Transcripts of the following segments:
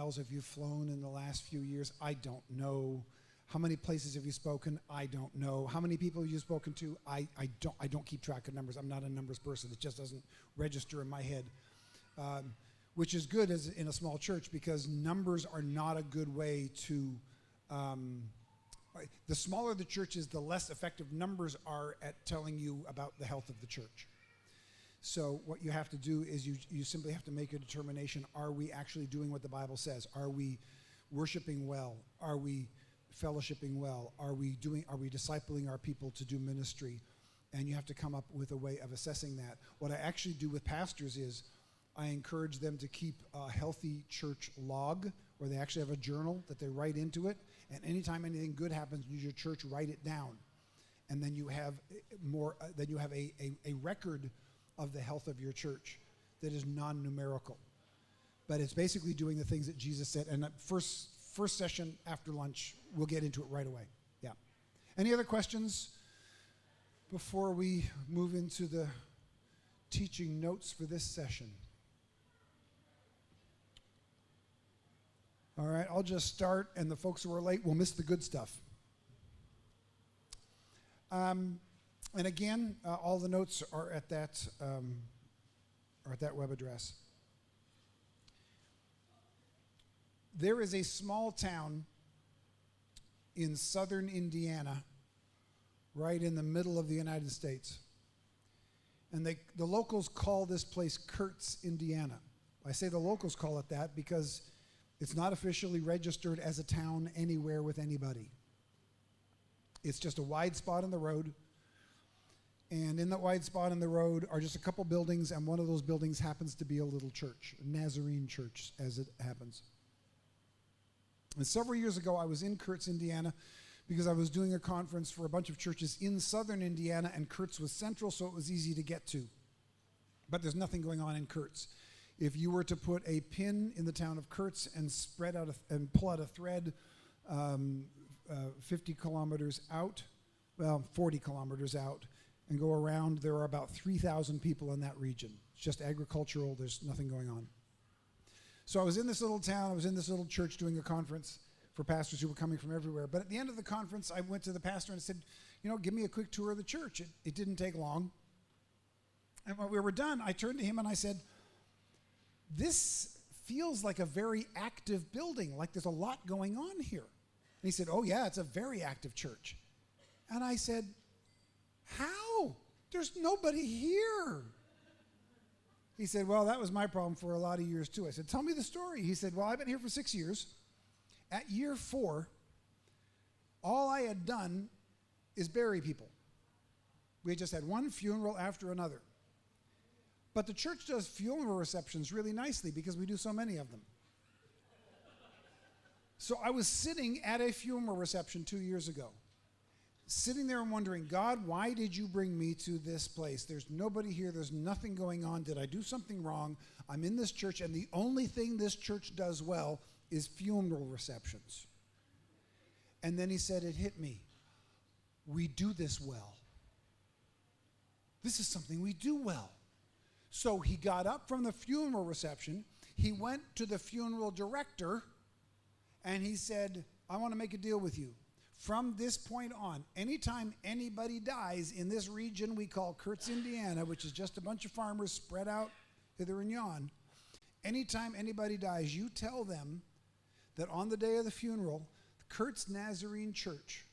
miles have you flown in the last few years? I don't know. How many places have you spoken? I don't know. How many people have you spoken to? I don't keep track of numbers. I'm not a numbers person. It just doesn't register in my head. Which is good as in a small church, because numbers are not a good way to, the smaller the church is, the less effective numbers are at telling you about the health of the church. So what you have to do is you simply have to make a determination. Are we actually doing what the Bible says? Are we worshiping well? Are we fellowshipping well? Are we discipling our people to do ministry? And you have to come up with a way of assessing that. What I actually do with pastors is I encourage them to keep a healthy church log, where they actually have a journal that they write into it. And anytime anything good happens in your church, write it down. And then you have a record of the health of your church that is non-numerical. But it's basically doing the things that Jesus said. And first session after lunch, we'll get into it right away. Yeah. Any other questions before we move into the teaching notes for this session? All right, I'll just start, and the folks who are late will miss the good stuff. And again, all the notes are at that web address. There is a small town in southern Indiana, right in the middle of the United States. And the locals call this place Kurtz, Indiana. I say the locals call it that because it's not officially registered as a town anywhere with anybody. It's just a wide spot in the road. And in that wide spot in the road are just a couple buildings, and one of those buildings happens to be a little church, a Nazarene church, as it happens. And several years ago, I was in Kurtz, Indiana, because I was doing a conference for a bunch of churches in southern Indiana, and Kurtz was central, so it was easy to get to. But there's nothing going on in Kurtz. If you were to put a pin in the town of Kurtz and spread out and pull out a thread 50 kilometers out, 40 kilometers out, and go around, there are about 3,000 people in that region. It's just agricultural. There's nothing going on. So I was in this little town. I was in this little church doing a conference for pastors who were coming from everywhere. But at the end of the conference, I went to the pastor and said, give me a quick tour of the church. It didn't take long. And when we were done, I turned to him and I said, this feels like a very active building, like there's a lot going on here. And he said, oh yeah, it's a very active church. And I said, how? There's nobody here. He said, well, that was my problem for a lot of years too. I said, tell me the story. He said, well, I've been here for 6 years. At year 4, all I had done is bury people. We had just had one funeral after another. But the church does funeral receptions really nicely because we do so many of them. So I was sitting at a funeral reception 2 years ago, sitting there and wondering, God, why did you bring me to this place? There's nobody here. There's nothing going on. Did I do something wrong? I'm in this church, and the only thing this church does well is funeral receptions. And then he said, it hit me. We do this well. This is something we do well. So he got up from the funeral reception. He went to the funeral director, and he said, I want to make a deal with you. From this point on, anytime anybody dies in this region we call Kurtz, Indiana, which is just a bunch of farmers spread out hither and yon, anytime anybody dies, you tell them that on the day of the funeral, the Kurtz Nazarene Church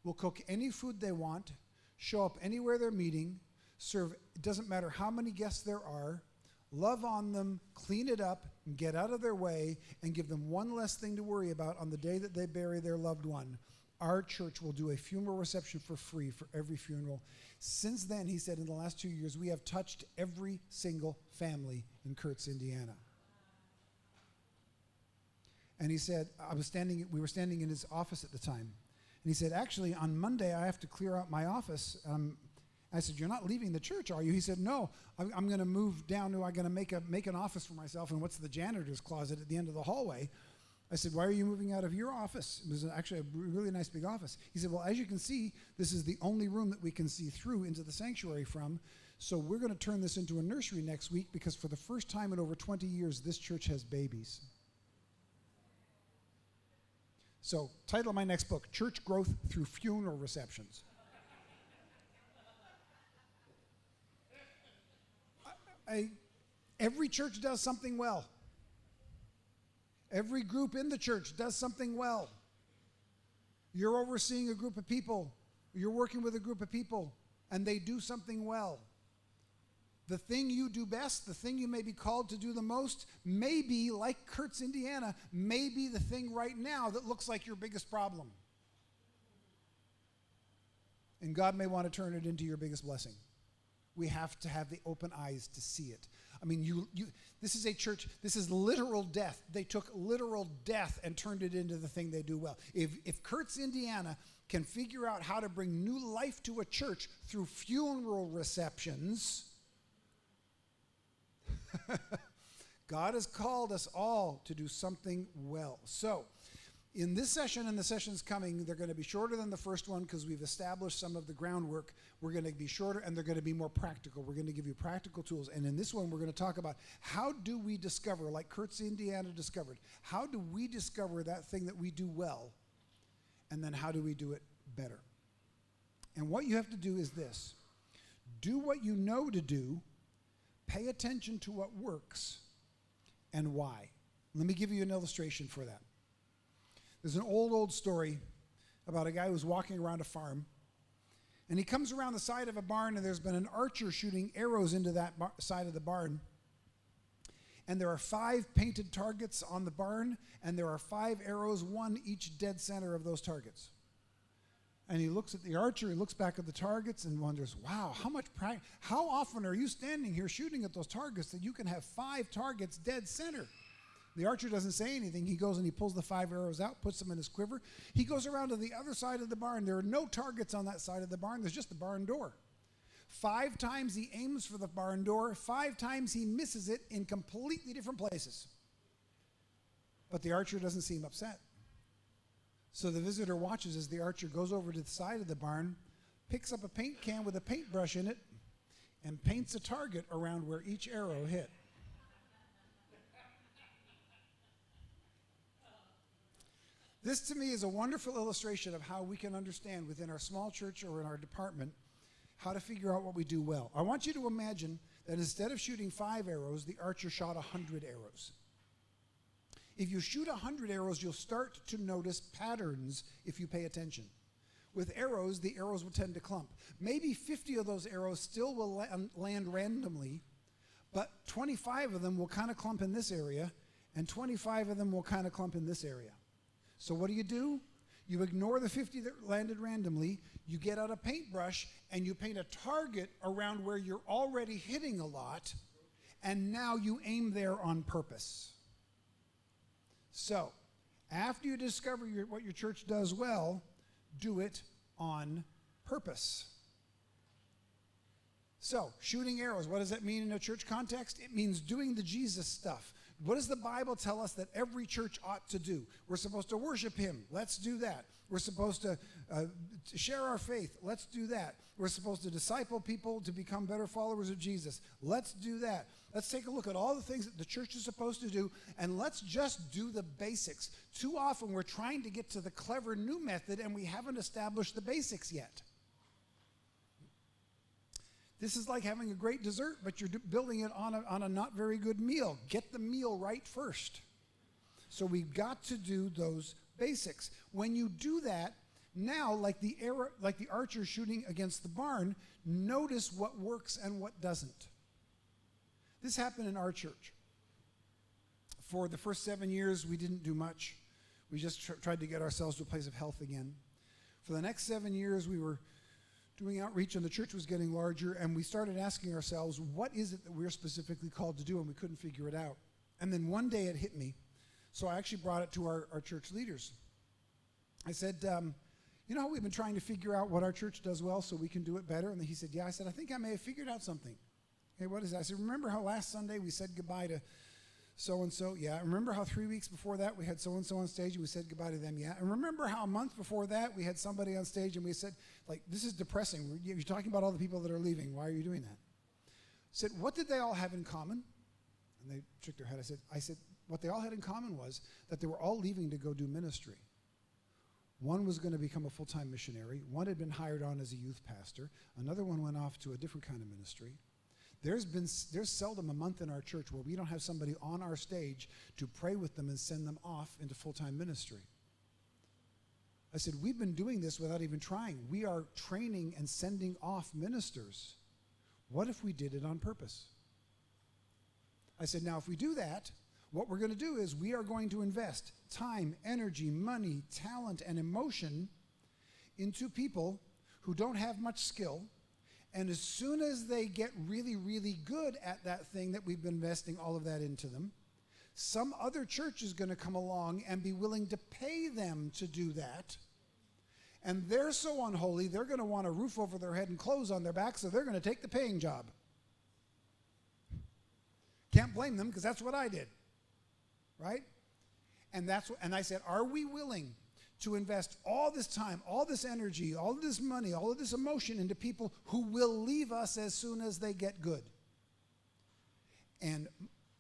will cook any food they want, show up anywhere they're meeting, serve, it doesn't matter how many guests there are, love on them, clean it up, and get out of their way, and give them one less thing to worry about on the day that they bury their loved one. Our church will do a funeral reception for free for every funeral. Since then, he said, in the last 2 years, we have touched every single family in Kurtz, Indiana. And he said, we were standing in his office at the time. And he said, actually, on Monday, I have to clear out my office. I said, you're not leaving the church, are you? He said, no, I'm going to move down to, I'm going to make an office for myself in what's the janitor's closet at the end of the hallway. I said, why are you moving out of your office? It was actually a really nice big office. He said, well, as you can see, this is the only room that we can see through into the sanctuary from. So we're going to turn this into a nursery next week because for the first time in over 20 years, this church has babies. So, title of my next book, Church Growth Through Funeral Receptions. Every church does something well. Every group in the church does something well. You're overseeing a group of people. You're working with a group of people, and they do something well. The thing you do best, the thing you may be called to do the most, may be, like Kurt's, Indiana, may be the thing right now that looks like your biggest problem. And God may want to turn it into your biggest blessing. We have to have the open eyes to see it. I mean, this is a church, this is literal death. They took literal death and turned it into the thing they do well. If Kurt's, Indiana can figure out how to bring new life to a church through funeral receptions, God has called us all to do something well. So, in this session and the sessions coming, they're going to be shorter than the first one because we've established some of the groundwork. We're going to be shorter and they're going to be more practical. We're going to give you practical tools. And in this one, we're going to talk about how do we discover, like Kurt's, Indiana discovered, how do we discover that thing that we do well, and then how do we do it better? And what you have to do is this. Do what you know to do, pay attention to what works, and why. Let me give you an illustration for that. There's an old story about a guy who's walking around a farm, and he comes around the side of a barn, and there's been an archer shooting arrows into that side of the barn. And there are 5 painted targets on the barn, and there are 5 arrows, one each dead center of those targets. And he looks at the archer, he looks back at the targets and wonders, wow, how often are you standing here shooting at those targets that you can have 5 targets dead center? The archer doesn't say anything. He goes and he pulls the 5 arrows out, puts them in his quiver. He goes around to the other side of the barn. There are no targets on that side of the barn. There's just the barn door. 5 times he aims for the barn door. 5 times he misses it in completely different places. But the archer doesn't seem upset. So the visitor watches as the archer goes over to the side of the barn, picks up a paint can with a paintbrush in it, and paints a target around where each arrow hit. This, to me, is a wonderful illustration of how we can understand within our small church or in our department how to figure out what we do well. I want you to imagine that instead of shooting 5 arrows, the archer shot 100 arrows. If you shoot 100 arrows, you'll start to notice patterns if you pay attention. With arrows, the arrows will tend to clump. Maybe 50 of those arrows still will land randomly, but 25 of them will kind of clump in this area, and 25 of them will kind of clump in this area. So what do? You ignore the 50 that landed randomly, you get out a paintbrush, and you paint a target around where you're already hitting a lot, and now you aim there on purpose. So, after you discover what your church does well, do it on purpose. So, shooting arrows, what does that mean in a church context? It means doing the Jesus stuff. What does the Bible tell us that every church ought to do? We're supposed to worship Him. Let's do that. We're supposed to share our faith. Let's do that. We're supposed to disciple people to become better followers of Jesus. Let's do that. Let's take a look at all the things that the church is supposed to do, and let's just do the basics. Too often we're trying to get to the clever new method, and we haven't established the basics yet. This is like having a great dessert, but you're building it on a not very good meal. Get the meal right first. So we've got to do those basics. When you do that, now, like the archer shooting against the barn, notice what works and what doesn't. This happened in our church. For the first 7 years, we didn't do much. We just tried to get ourselves to a place of health again. For the next 7 years, we were doing outreach, and the church was getting larger, and we started asking ourselves, what is it that we're specifically called to do, and we couldn't figure it out. And then one day it hit me, so I actually brought it to our church leaders. I said, you know how we've been trying to figure out what our church does well so we can do it better? And he said, yeah. I said, I think I may have figured out something. Okay, what is that? I said, remember how last Sunday we said goodbye to so-and-so? Yeah. Remember how 3 weeks before that we had so-and-so on stage and we said goodbye to them? Yeah. And remember how a month before that we had somebody on stage and we said, like, this is depressing. You're talking about all the people that are leaving. Why are you doing that? I said, what did they all have in common? And they shook their head. I said, what they all had in common was that they were all leaving to go do ministry. One was going to become a full-time missionary. One had been hired on as a youth pastor. Another one went off to a different kind of ministry. There's seldom a month in our church where we don't have somebody on our stage to pray with them and send them off into full-time ministry. I said, we've been doing this without even trying. We are training and sending off ministers. What if we did it on purpose? I said, now if we do that, what we're going to do is we are going to invest time, energy, money, talent, and emotion into people who don't have much skill. And as soon as they get really, really good at that thing that we've been investing all of that into them, some other church is going to come along and be willing to pay them to do that. And they're so unholy, they're going to want a roof over their head and clothes on their back, so they're going to take the paying job. Can't blame them, because that's what I did. Right? And I said, are we willing to invest all this time, all this energy, all of this money, all of this emotion into people who will leave us as soon as they get good? And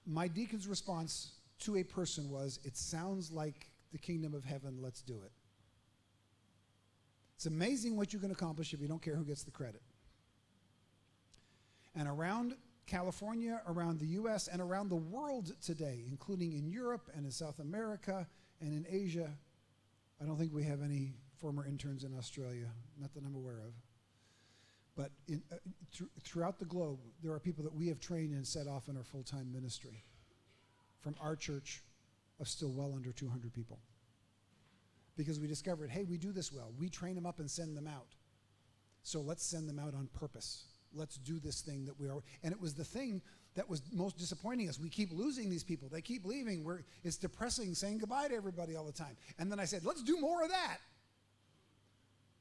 my deacon's response to a person was, it sounds like the kingdom of heaven, let's do it. It's amazing what you can accomplish if you don't care who gets the credit. And around California, around the U.S., and around the world today, including in Europe and in South America and in Asia. I don't think we have any former interns in Australia, not that I'm aware of. But throughout the globe, there are people that we have trained and set off in our full-time ministry from our church of still well under 200 people. Because we discovered, hey, we do this well. We train them up and send them out. So let's send them out on purpose. Let's do this thing that we are. And it was the thing that was most disappointing us. We keep losing these people. They keep leaving. It's depressing saying goodbye to everybody all the time. And then I said, let's do more of that.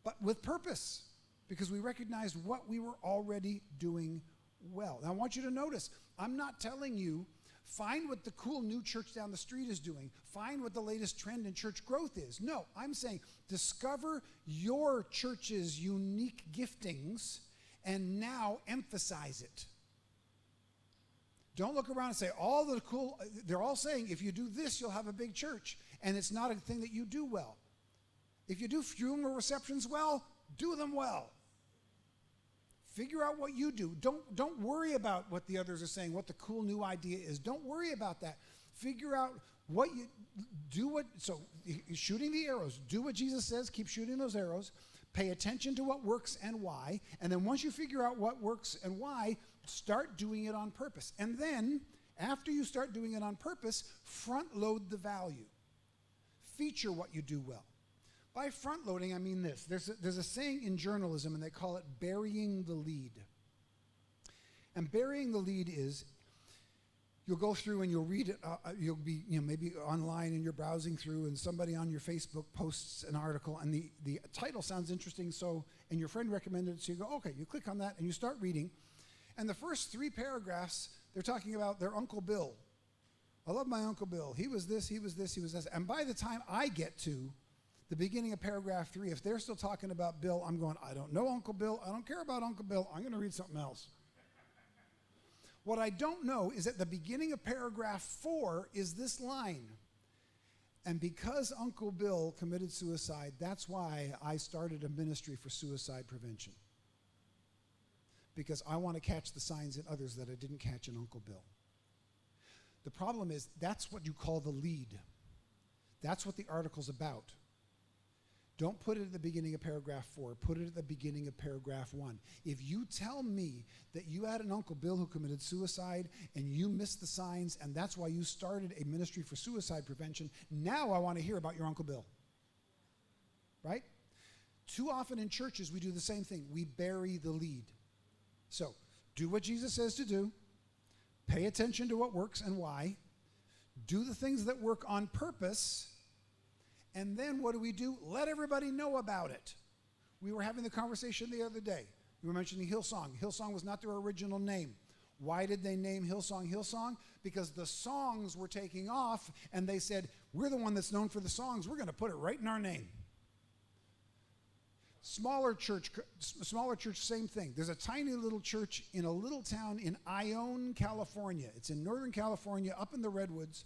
But with purpose, because we recognized what we were already doing well. Now I want you to notice, I'm not telling you, find what the cool new church down the street is doing. Find what the latest trend in church growth is. No, I'm saying discover your church's unique giftings and now emphasize it. Don't look around and say, they're all saying, if you do this, you'll have a big church. And it's not a thing that you do well. If you do funeral receptions well, do them well. Figure out what you do. Don't worry about what the others are saying, what the cool new idea is. Don't worry about that. Figure out what you do. So shooting the arrows, do what Jesus says, keep shooting those arrows. Pay attention to what works and why. And then once you figure out what works and why, start doing it on purpose. And then, after you start doing it on purpose, front load the value. Feature what you do well. By front loading, I mean this. There's a saying in journalism, and they call it burying the lead. And burying the lead is, you'll go through and you'll read it. You'll be, maybe online and you're browsing through, and somebody on your Facebook posts an article, and the title sounds interesting. And your friend recommended it, so you go, okay. You click on that and you start reading, and the first 3 paragraphs they're talking about their Uncle Bill. I love my Uncle Bill. He was this. He was this. He was this. And by the time I get to the beginning of paragraph 3, if they're still talking about Bill, I'm going, I don't know Uncle Bill. I don't care about Uncle Bill. I'm going to read something else. What I don't know is at the beginning of paragraph 4 is this line. And because Uncle Bill committed suicide, that's why I started a ministry for suicide prevention. Because I want to catch the signs in others that I didn't catch in Uncle Bill. The problem is that's what you call the lead. That's what the article's about. Don't put it at the beginning of paragraph 4. Put it at the beginning of paragraph 1. If you tell me that you had an Uncle Bill who committed suicide and you missed the signs and that's why you started a ministry for suicide prevention, now I want to hear about your Uncle Bill. Right? Too often in churches we do the same thing. We bury the lead. So, do what Jesus says to do. Pay attention to what works and why. Do the things that work on purpose. And then what do? Let everybody know about it. We were having the conversation the other day. We were mentioning Hillsong. Hillsong was not their original name. Why did they name Hillsong Hillsong? Because the songs were taking off, and they said, we're the one that's known for the songs. We're going to put it right in our name. Smaller church, same thing. There's a tiny little church in a little town in Ione, California. It's in Northern California, up in the Redwoods.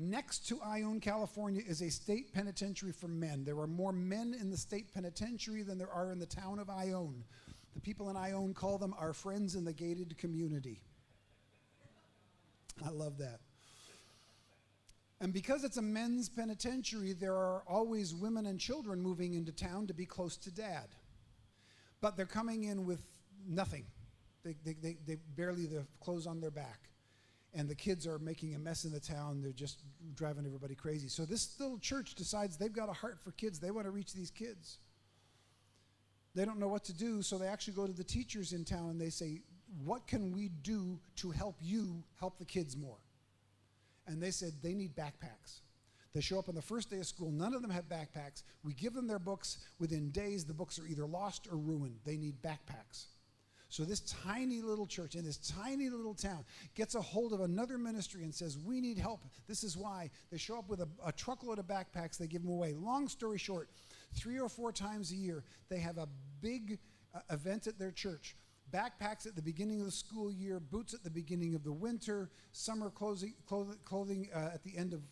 Next to Ione, California, is a state penitentiary for men. There are more men in the state penitentiary than there are in the town of Ione. The people in Ione call them our friends in the gated community. I love that. And because it's a men's penitentiary, there are always women and children moving into town to be close to dad. But they're coming in with nothing. They barely the clothes on their back. And the kids are making a mess in the town. They're just driving everybody crazy. So this little church decides they've got a heart for kids. They want to reach these kids. They don't know what to do, so they actually go to the teachers in town and they say, what can we do to help you help the kids more? And they said they need backpacks. They show up on the first day of school. None of them have backpacks. We give them their books. Within days, the books are either lost or ruined. They need backpacks. So this tiny little church in this tiny little town gets a hold of another ministry and says, we need help. This is why. They show up with a truckload of backpacks. They give them away. Long story short, 3 or 4 times a year, they have a big event at their church. Backpacks at the beginning of the school year, boots at the beginning of the winter, summer clothing at the end of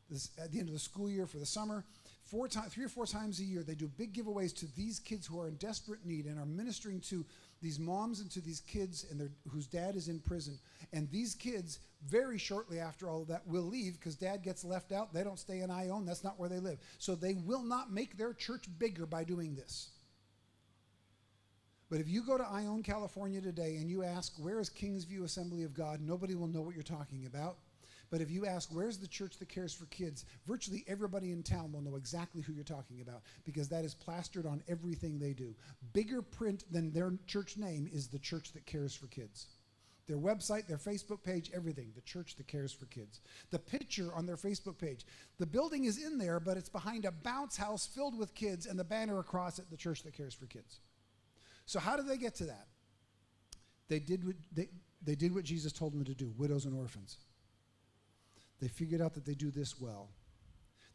the school year for the summer. 3 or 4 times a year, they do big giveaways to these kids who are in desperate need and are ministering to these moms and to these kids whose dad is in prison. And these kids, very shortly after all of that, will leave because dad gets left out. They don't stay in Ione. That's not where they live. So they will not make their church bigger by doing this. But if you go to Ione, California today and you ask, where is Kingsview Assembly of God? Nobody will know what you're talking about. But if you ask, where's the church that cares for kids? Virtually everybody in town will know exactly who you're talking about because that is plastered on everything they do. Bigger print than their church name is the church that cares for kids. Their website, their Facebook page, everything, the church that cares for kids. The picture on their Facebook page, the building is in there, but it's behind a bounce house filled with kids and the banner across it, the church that cares for kids. So how did they get to that? They did what Jesus told them to do, widows and orphans. They figured out that they do this well.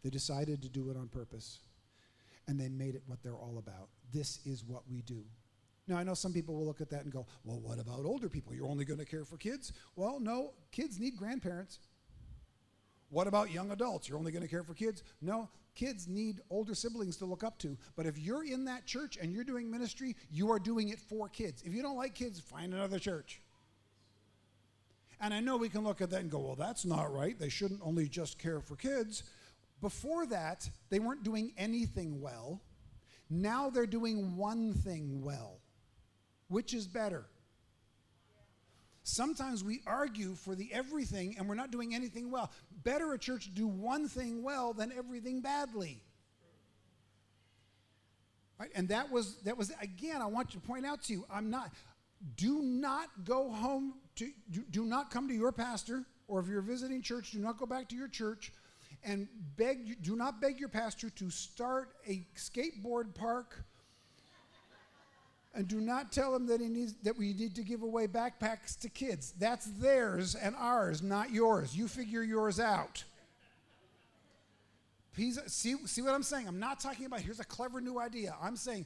They decided to do it on purpose. And they made it what they're all about. This is what we do. Now, I know some people will look at that and go, well, what about older people? You're only going to care for kids? Well, no, kids need grandparents. What about young adults? You're only going to care for kids? No, kids need older siblings to look up to. But if you're in that church and you're doing ministry, you are doing it for kids. If you don't like kids, find another church. And I know we can look at that and go, well, that's not right. They shouldn't only just care for kids. Before that, they weren't doing anything well. Now they're doing one thing well. Which is better? Sometimes we argue for the everything and we're not doing anything well. Better a church do one thing well than everything badly. Right? And that was again, I want to point out to you, do not go home do not come to your pastor, or if you're visiting church, do not go back to your church and do not beg your pastor to start a skateboard park. And do not tell him that we need to give away backpacks to kids. That's theirs and ours, not yours. You figure yours out. Please, see what I'm saying? I'm not talking about here's a clever new idea. I'm saying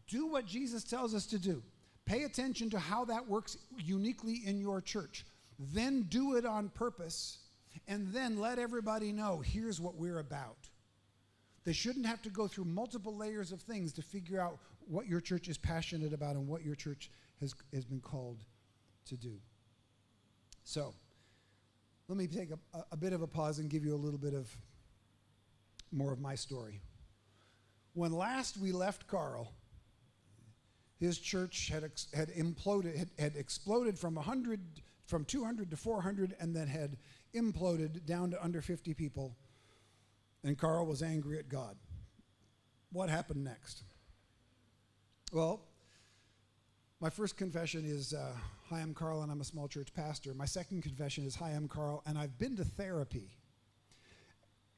do what Jesus tells us to do. Pay attention to how that works uniquely in your church. Then do it on purpose, and then let everybody know here's what we're about. They shouldn't have to go through multiple layers of things to figure out what your church is passionate about and what your church has been called to do. So, let me take a bit of a pause and give you a little bit of more of my story. When last we left Karl, his church had imploded, had exploded from 200 to 400, and then had imploded down to under 50 people. And Karl was angry at God. What happened next? Well, my first confession is, hi, I'm Karl, and I'm a small church pastor. My second confession is, hi, I'm Karl, and I've been to therapy.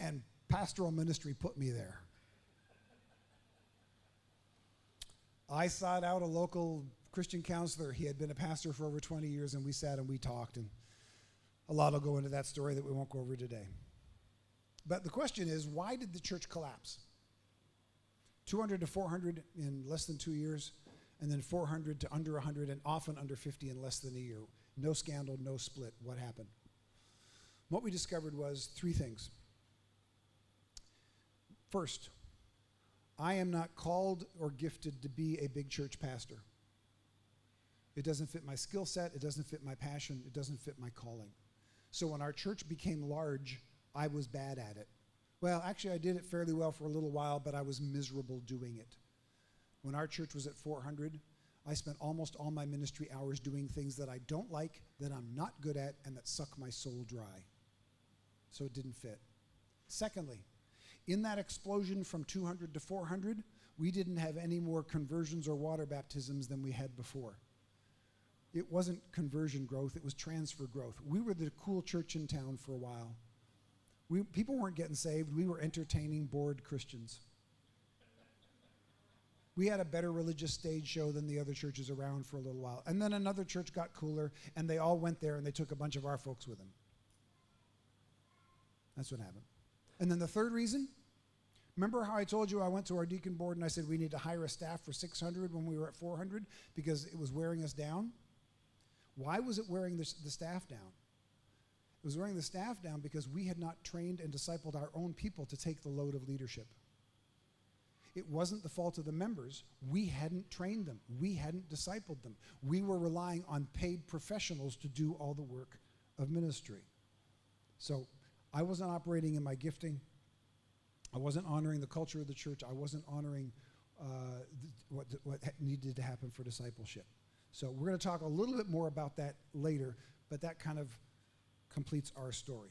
And pastoral ministry put me there. I sought out a local Christian counselor. He had been a pastor for over 20 years, and we sat and we talked. And a lot will go into that story that we won't go over today. But the question is, why did the church collapse? 200 to 400 in less than 2 years, and then 400 to under 100, and often under 50 in less than a year. No scandal, no split. What happened? What we discovered was 3 things. First, I am not called or gifted to be a big church pastor. It doesn't fit my skill set. It doesn't fit my passion. It doesn't fit my calling. So when our church became large, I was bad at it. Well, actually, I did it fairly well for a little while, but I was miserable doing it. When our church was at 400, I spent almost all my ministry hours doing things that I don't like, that I'm not good at, and that suck my soul dry. So it didn't fit. Secondly, in that explosion from 200 to 400, we didn't have any more conversions or water baptisms than we had before. It wasn't conversion growth, it was transfer growth. We were the cool church in town for a while. People weren't getting saved, we were entertaining bored Christians. We had a better religious stage show than the other churches around for a little while. And then another church got cooler, and they all went there, and they took a bunch of our folks with them. That's what happened. And then the third reason, remember how I told you I went to our deacon board and I said we need to hire a staff for 600 when we were at 400 because it was wearing us down? Why was it wearing the staff down? It was wearing the staff down because we had not trained and discipled our own people to take the load of leadership. It wasn't the fault of the members. We hadn't trained them. We hadn't discipled them. We were relying on paid professionals to do all the work of ministry. So I wasn't operating in my gifting. I wasn't honoring the culture of the church. I wasn't honoring what needed to happen for discipleship. So we're going to talk a little bit more about that later, but that kind of completes our story.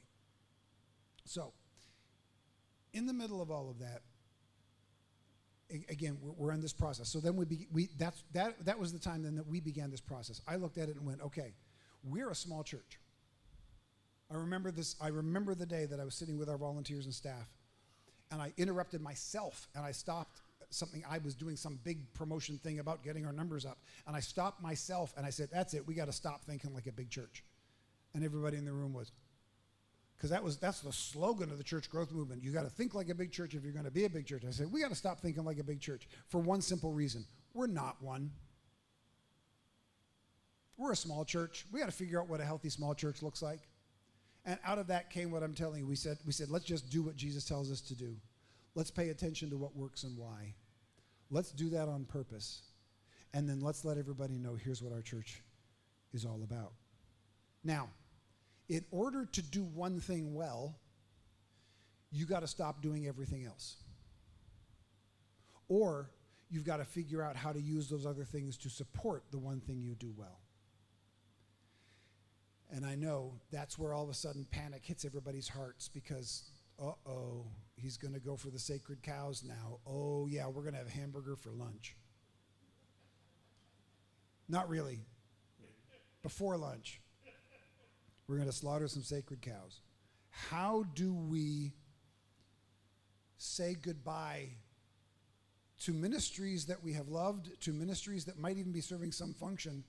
So in the middle of all of that, again, we're in this process. So then that was the time then that we began this process. I looked at it and went, okay, we're a small church. I remember the day that I was sitting with our volunteers and staff, and I interrupted myself, and I stopped something. I was doing some big promotion thing about getting our numbers up, and I stopped myself, and I said, that's it, we got to stop thinking like a big church. And everybody in the room was, because that's the slogan of the church growth movement. You got to think like a big church if you're going to be a big church. I said, we got to stop thinking like a big church for one simple reason. We're not one. We're a small church. We got to figure out what a healthy small church looks like. And out of that came what I'm telling you. We said, let's just do what Jesus tells us to do. Let's pay attention to what works and why. Let's do that on purpose. And then let's let everybody know here's what our church is all about. Now, in order to do one thing well, you got to stop doing everything else. Or you've got to figure out how to use those other things to support the one thing you do well. And I know that's where all of a sudden panic hits everybody's hearts because, uh-oh, he's going to go for the sacred cows now. Oh, yeah, we're going to have hamburger for lunch. Not really. Before lunch, we're going to slaughter some sacred cows. How do we say goodbye to ministries that we have loved, to ministries that might even be serving some function,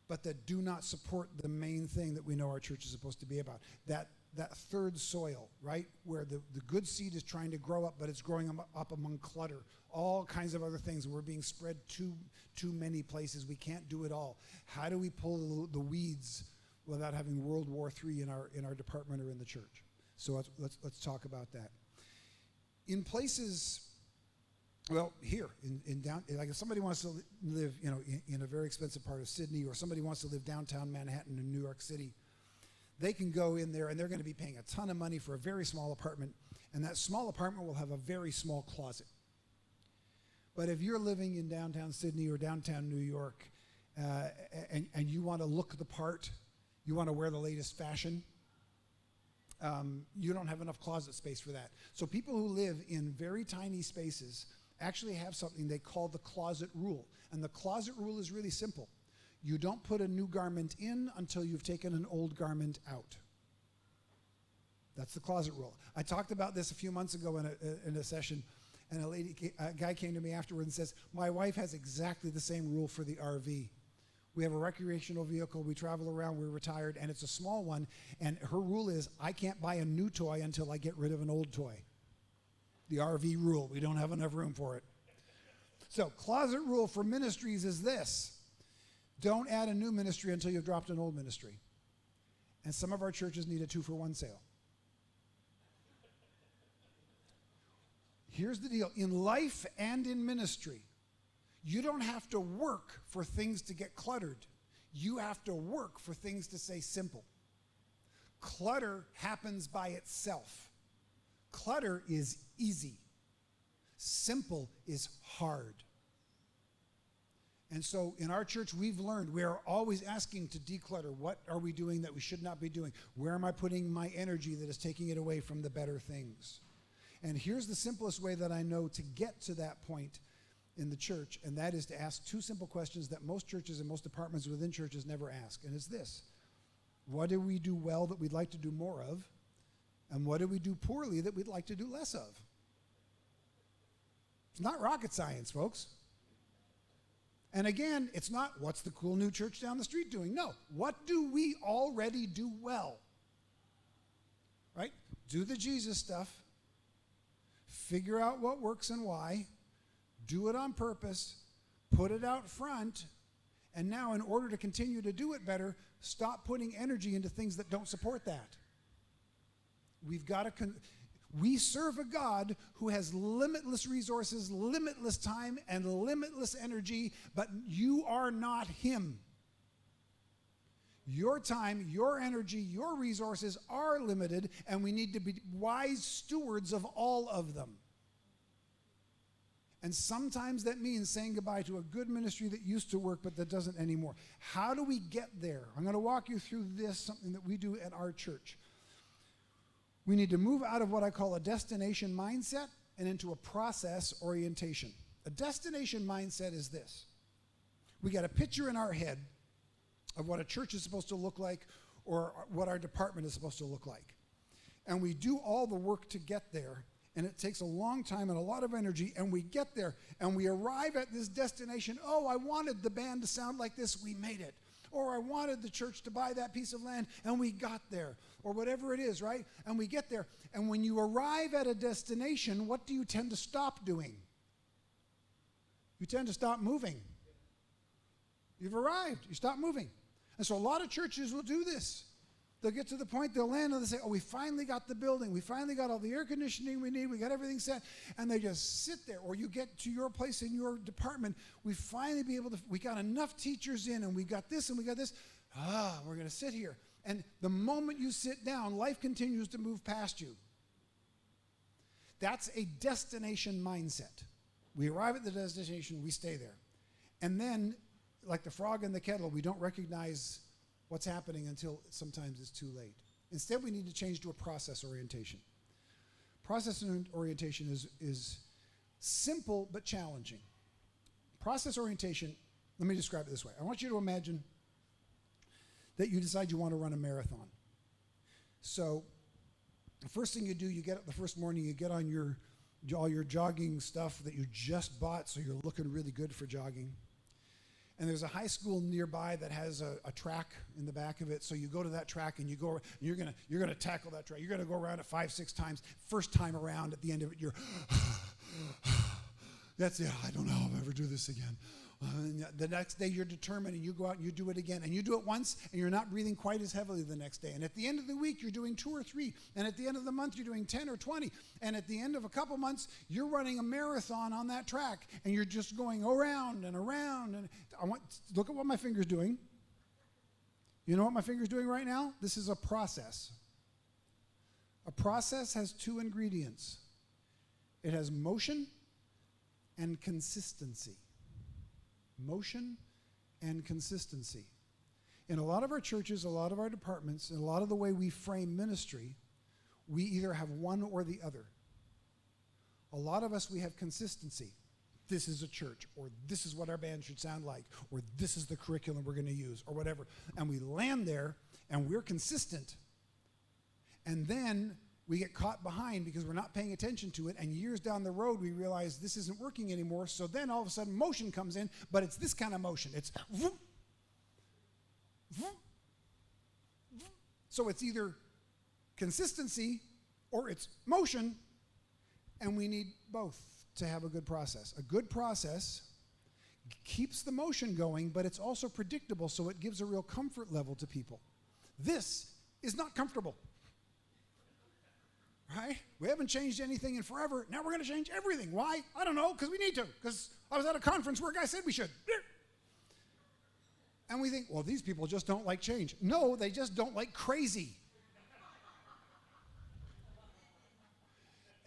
but that do not support the main thing that we know our church is supposed to be about? That third soil, right? Where the good seed is trying to grow up, but it's growing up among clutter. All kinds of other things. We're being spread too many places. We can't do it all. How do we pull the weeds without having World War III in our department or in the church? So let's talk about that. In places, well, here in down, like if somebody wants to live, in a very expensive part of Sydney, or somebody wants to live downtown Manhattan in New York City, they can go in there and they're going to be paying a ton of money for a very small apartment, and that small apartment will have a very small closet. But if you're living in downtown Sydney or downtown New York, and you want to look the part, you want to wear the latest fashion, you don't have enough closet space for that. So people who live in very tiny spaces actually have something they call the closet rule. And the closet rule is really simple. You don't put a new garment in until you've taken an old garment out. That's the closet rule. I talked about this a few months ago in a session, and a guy came to me afterward and says, my wife has exactly the same rule for the RV. We have a recreational vehicle, we travel around, we're retired, and it's a small one, and her rule is, I can't buy a new toy until I get rid of an old toy. The RV rule, we don't have enough room for it. So, closet rule for ministries is this: don't add a new ministry until you've dropped an old ministry. And some of our churches need a 2-for-1 sale. Here's the deal. In life and in ministry, you don't have to work for things to get cluttered. You have to work for things to stay simple. Clutter happens by itself. Clutter is easy. Simple is hard. And so in our church, we've learned we are always asking to declutter. What are we doing that we should not be doing? Where am I putting my energy that is taking it away from the better things? And here's the simplest way that I know to get to that point in the church, and that is to ask 2 simple questions that most churches and most departments within churches never ask. And it's this: what do we do well that we'd like to do more of? And what do we do poorly that we'd like to do less of? It's not rocket science, folks. And again, it's not what's the cool new church down the street doing. No, what do we already do well? Right? Do the Jesus stuff. Figure out what works and why. Do it on purpose. Put it out front. And now, in order to continue to do it better, stop putting energy into things that don't support that. We've got to... We serve a God who has limitless resources, limitless time, and limitless energy, but you are not him. Your time, your energy, your resources are limited, and we need to be wise stewards of all of them. And sometimes that means saying goodbye to a good ministry that used to work, but that doesn't anymore. How do we get there? I'm going to walk you through this, something that we do at our church. We need to move out of what I call a destination mindset and into a process orientation. A destination mindset is this. We got a picture in our head of what a church is supposed to look like or what our department is supposed to look like. And we do all the work to get there, and it takes a long time and a lot of energy, and we get there, and we arrive at this destination. Oh, I wanted the band to sound like this, we made it. Or I wanted the church to buy that piece of land, and we got there. Or whatever it is, right? And we get there. And when you arrive at a destination, what do you tend to stop doing? You tend to stop moving. You've arrived. You stop moving. And so a lot of churches will do this. They'll get to the point, they'll land, and they'll say, oh, we finally got the building. We finally got all the air conditioning we need. We got everything set. And they just sit there. Or you get to your place in your department. We finally be able to, we got enough teachers in, and we got this, and we got this. We're going to sit here. And the moment you sit down, life continues to move past you. That's a destination mindset. We arrive at the destination, we stay there. And then, like the frog in the kettle, we don't recognize what's happening until sometimes it's too late. Instead, we need to change to a process orientation. Process orientation is simple but challenging. Process orientation, let me describe it this way. I want you to imagine that you decide you want to run a marathon. So the first thing you do, you get up the first morning, you get on all your jogging stuff that you just bought, so you're looking really good for jogging. And there's a high school nearby that has a track in the back of it, so you go to that track and you go, and you're gonna tackle that track. You're gonna go around it 5-6 times. First time around, at the end of it, you're that's it. I don't know if I'll ever do this again. The next day you're determined, and you go out and you do it again. And you do it once, and you're not breathing quite as heavily the next day. And at the end of the week, you're doing 2 or 3. And at the end of the month, you're doing 10 or 20. And at the end of a couple months, you're running a marathon on that track. And you're just going around and around. And look at what my finger's doing. You know what my finger's doing right now? This is a process. A process has 2 ingredients. It has motion and consistency. Motion and consistency. In a lot of our churches, a lot of our departments, and a lot of the way we frame ministry, we either have one or the other. A lot of us, we have consistency. This is a church, or this is what our band should sound like, or this is the curriculum we're going to use, or whatever. And we land there, and we're consistent. And then we get caught behind because we're not paying attention to it, and years down the road we realize this isn't working anymore, so then all of a sudden motion comes in, but it's this kind of motion. It's whoop, whoop, whoop. So it's either consistency or it's motion, and we need both to have a good process. A good process keeps the motion going, but it's also predictable, so it gives a real comfort level to people. This is not comfortable. Right? We haven't changed anything in forever. Now we're going to change everything. Why? I don't know, because we need to. Because I was at a conference where a guy said we should. And we think, well, these people just don't like change. No, they just don't like crazy.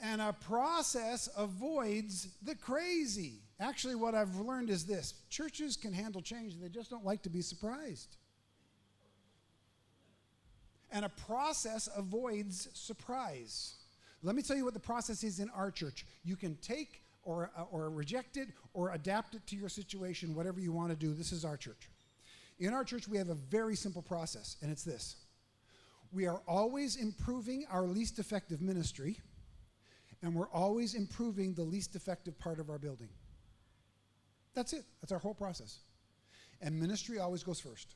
And a process avoids the crazy. Actually, what I've learned is this. Churches can handle change. They just don't like to be surprised. And a process avoids surprise. Let me tell you what the process is in our church. You can take or reject it or adapt it to your situation, whatever you want to do. This is our church. In our church, we have a very simple process, and it's this. We are always improving our least effective ministry, and we're always improving the least effective part of our building. That's it. That's our whole process. And ministry always goes first.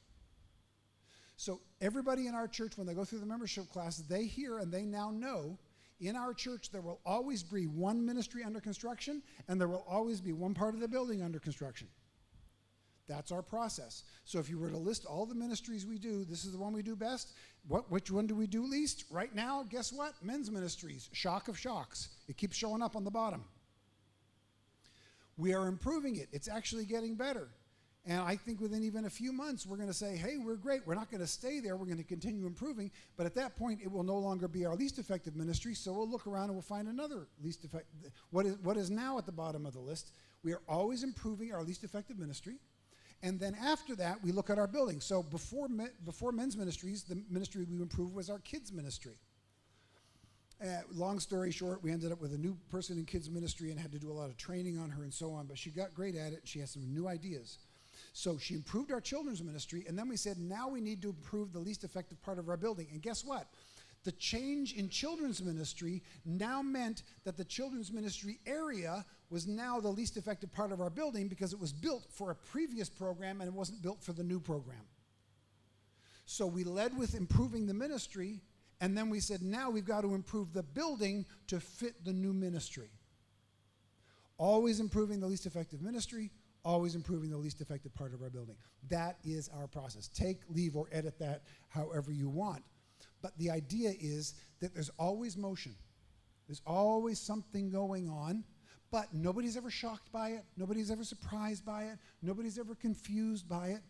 So everybody in our church, when they go through the membership class, they hear and they now know in our church there will always be one ministry under construction, and there will always be one part of the building under construction. That's our process. So if you were to list all the ministries we do, this is the one we do best. Which one do we do least? Right now, guess what? Men's ministries, shock of shocks. It keeps showing up on the bottom. We are improving it. It's actually getting better. And I think within even a few months, we're going to say, hey, we're great. We're not going to stay there. We're going to continue improving. But at that point, it will no longer be our least effective ministry. So we'll look around and we'll find another least effective. What is now at the bottom of the list? We are always improving our least effective ministry. And then after that, we look at our building. So before men's ministries, the ministry we improved was our kids' ministry. Long story short, we ended up with a new person in kids' ministry and had to do a lot of training on her and so on. But she got great at it. She has some new ideas. So she improved our children's ministry. And then we said, now we need to improve the least effective part of our building. And guess what? The change in children's ministry now meant that the children's ministry area was now the least effective part of our building because it was built for a previous program and it wasn't built for the new program. So we led with improving the ministry, and then we said, now we've got to improve the building to fit the new ministry. Always improving the least effective ministry, always improving the least effective part of our building. That is our process. Take, leave, or edit that however you want. But the idea is that there's always motion. There's always something going on, but nobody's ever shocked by it. Nobody's ever surprised by it. Nobody's ever confused by it.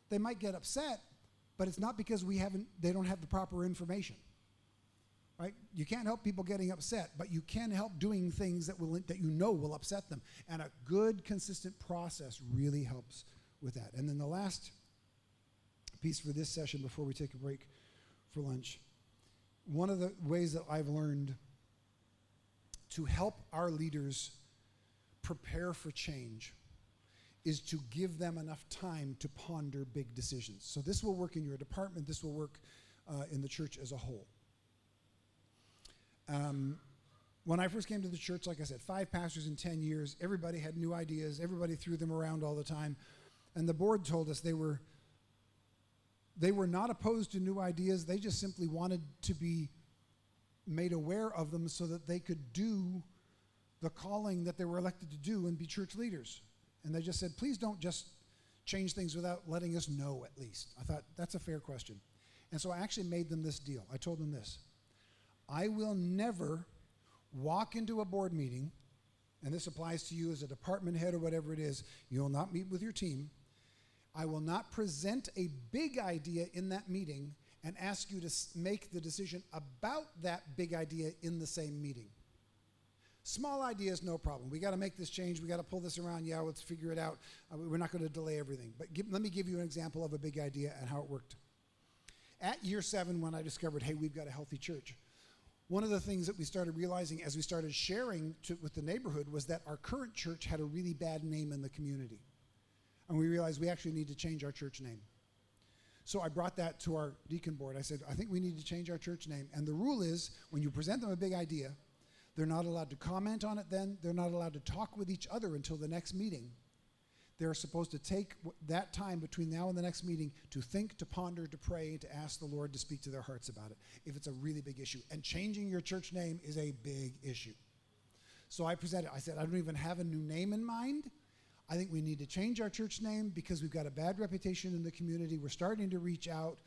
They might get upset, but it's not because they don't have the proper information. Right? You can't help people getting upset, but you can help doing things that you know will upset them. And a good, consistent process really helps with that. And then the last piece for this session before we take a break for lunch. One of the ways that I've learned to help our leaders prepare for change is to give them enough time to ponder big decisions. So this will work in your department. This will work in the church as a whole. When I first came to the church, like I said, 5 pastors in 10 years. Everybody had new ideas. Everybody threw them around all the time. And the board told us they were not opposed to new ideas. They just simply wanted to be made aware of them so that they could do the calling that they were elected to do and be church leaders. And they just said, please don't just change things without letting us know at least. I thought, that's a fair question. And so I actually made them this deal. I told them this. I will never walk into a board meeting, and this applies to you as a department head or whatever it is. You will not meet with your team. I will not present a big idea in that meeting and ask you to make the decision about that big idea in the same meeting. Small ideas, no problem. We got to make this change. We got to pull this around. Yeah, let's figure it out. We're not going to delay everything. But let me give you an example of a big idea and how it worked. At year 7, when I discovered, hey, we've got a healthy church, one of the things that we started realizing as we started sharing with the neighborhood was that our current church had a really bad name in the community. And we realized we actually need to change our church name. So I brought that to our deacon board. I said, I think we need to change our church name. And the rule is, when you present them a big idea, they're not allowed to comment on it then. They're not allowed to talk with each other until the next meeting. They're supposed to take that time between now and the next meeting to think, to ponder, to pray, to ask the Lord to speak to their hearts about it if it's a really big issue. And changing your church name is a big issue. So I presented, I said, I don't even have a new name in mind. I think we need to change our church name because we've got a bad reputation in the community. We're starting to reach out,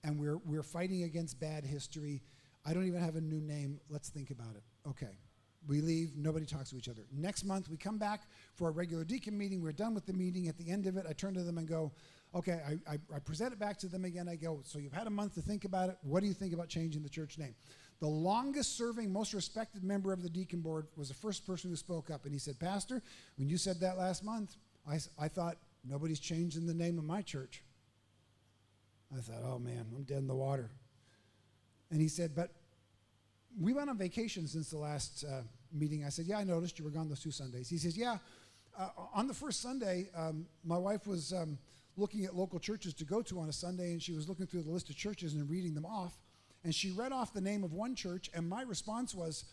and we're fighting against bad history. I don't even have a new name. Let's think about it. Okay. We leave. Nobody talks to each other. Next month, we come back for our regular deacon meeting. We're done with the meeting. At the end of it, I turn to them and go, okay, I present it back to them again. I go, so you've had a month to think about it. What do you think about changing the church name? The longest serving, most respected member of the deacon board was the first person who spoke up. And he said, Pastor, when you said that last month, I thought, nobody's changing the name of my church. I thought, oh man, I'm dead in the water. And he said, but we went on vacation since the last meeting. I said, yeah, I noticed you were gone those 2 Sundays. He says, yeah, on the first Sunday, my wife was looking at local churches to go to on a Sunday, and she was looking through the list of churches and reading them off. And she read off the name of one church, and my response was,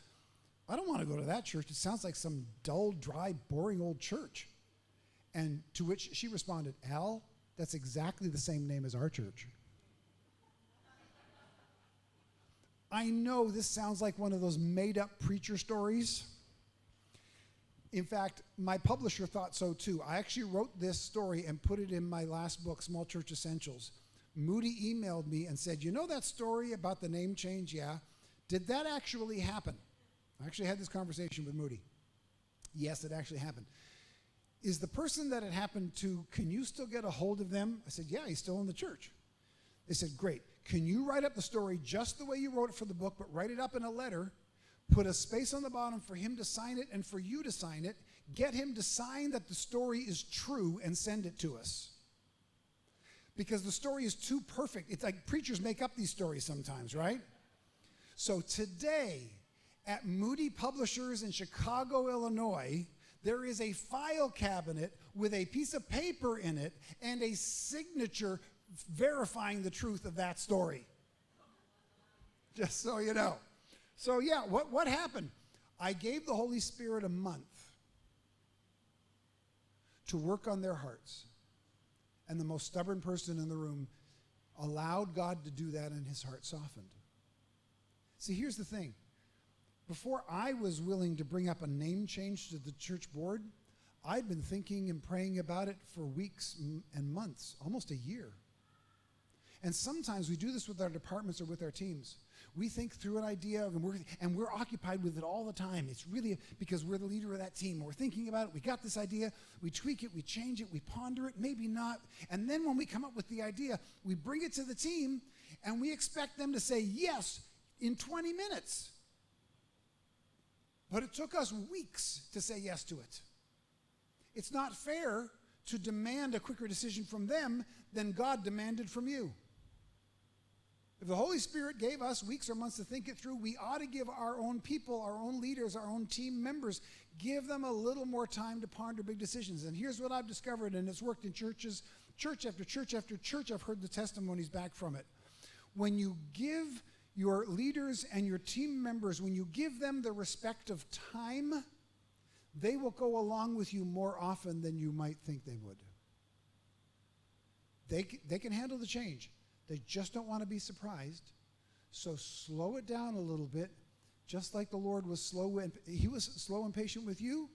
I don't want to go to that church. It sounds like some dull, dry, boring old church. And to which she responded, Al, that's exactly the same name as our church. I know this sounds like one of those made-up preacher stories. In fact, my publisher thought so too. I actually wrote this story and put it in my last book, Small Church Essentials. Moody emailed me and said, you know that story about the name change? Yeah. Did that actually happen? I actually had this conversation with Moody. Yes, it actually happened. Is the person that it happened to, can you still get a hold of them? I said, yeah, he's still in the church. They said, great. Can you write up the story just the way you wrote it for the book, but write it up in a letter, put a space on the bottom for him to sign it and for you to sign it, get him to sign that the story is true and send it to us. Because the story is too perfect. It's like preachers make up these stories sometimes, right? So today, at Moody Publishers in Chicago, Illinois, there is a file cabinet with a piece of paper in it and a signature verifying the truth of that story. Just so you know. So yeah, what happened? I gave the Holy Spirit a month to work on their hearts. And the most stubborn person in the room allowed God to do that, and his heart softened. See, here's the thing. Before I was willing to bring up a name change to the church board, I'd been thinking and praying about it for weeks and months, almost a year. And sometimes we do this with our departments or with our teams. We think through an idea, and we're occupied with it all the time. It's really because we're the leader of that team. We're thinking about it. We got this idea. We tweak it. We change it. We ponder it. Maybe not. And then when we come up with the idea, we bring it to the team, and we expect them to say yes in 20 minutes. But it took us weeks to say yes to it. It's not fair to demand a quicker decision from them than God demanded from you. If the Holy Spirit gave us weeks or months to think it through, we ought to give our own people, our own leaders, our own team members, give them a little more time to ponder big decisions. And here's what I've discovered, and it's worked in churches, church after church after church. I've heard the testimonies back from it. When you give your leaders and your team members, when you give them the respect of time, they will go along with you more often than you might think they would. They can handle the change. They just don't want to be surprised. So slow it down a little bit, just like the Lord was slow and he was slow and patient with you.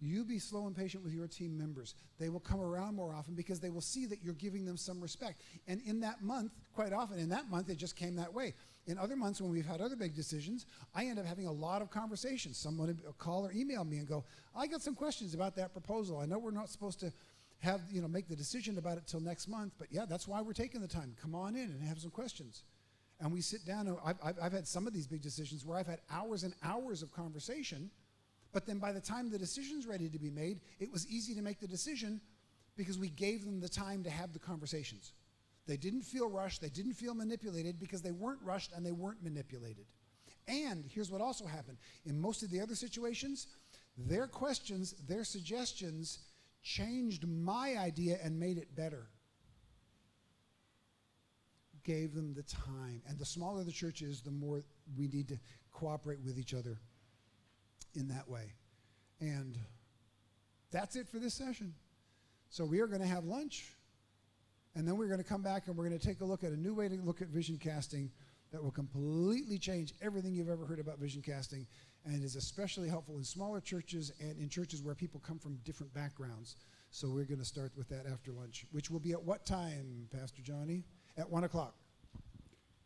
You be slow and patient with your team members. They will come around more often because they will see that you're giving them some respect. And in that month, quite often in that month, it just came that way. In other months when we've had other big decisions, I end up having a lot of conversations. Someone will call or email me and go, I got some questions about that proposal. I know we're not supposed to make the decision about it till next month, but yeah, that's why we're taking the time. Come on in and have some questions. And we sit down, and I've had some of these big decisions where I've had hours and hours of conversation, but then by the time the decision's ready to be made, it was easy to make the decision because we gave them the time to have the conversations. They didn't feel rushed, they didn't feel manipulated because they weren't rushed and they weren't manipulated. And here's what also happened. In most of the other situations, their questions, their suggestions changed my idea and made it better. Gave them the time. And the smaller the church is, the more we need to cooperate with each other in that way. And that's it for this session. So we are going to have lunch, and then we're going to come back and we're going to take a look at a new way to look at vision casting that will completely change everything you've ever heard about vision casting, and is especially helpful in smaller churches and in churches where people come from different backgrounds. So we're going to start with that after lunch, which will be at what time, Pastor Johnny? At 1 o'clock.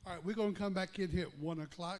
All right, we're going to come back in here at 1 o'clock.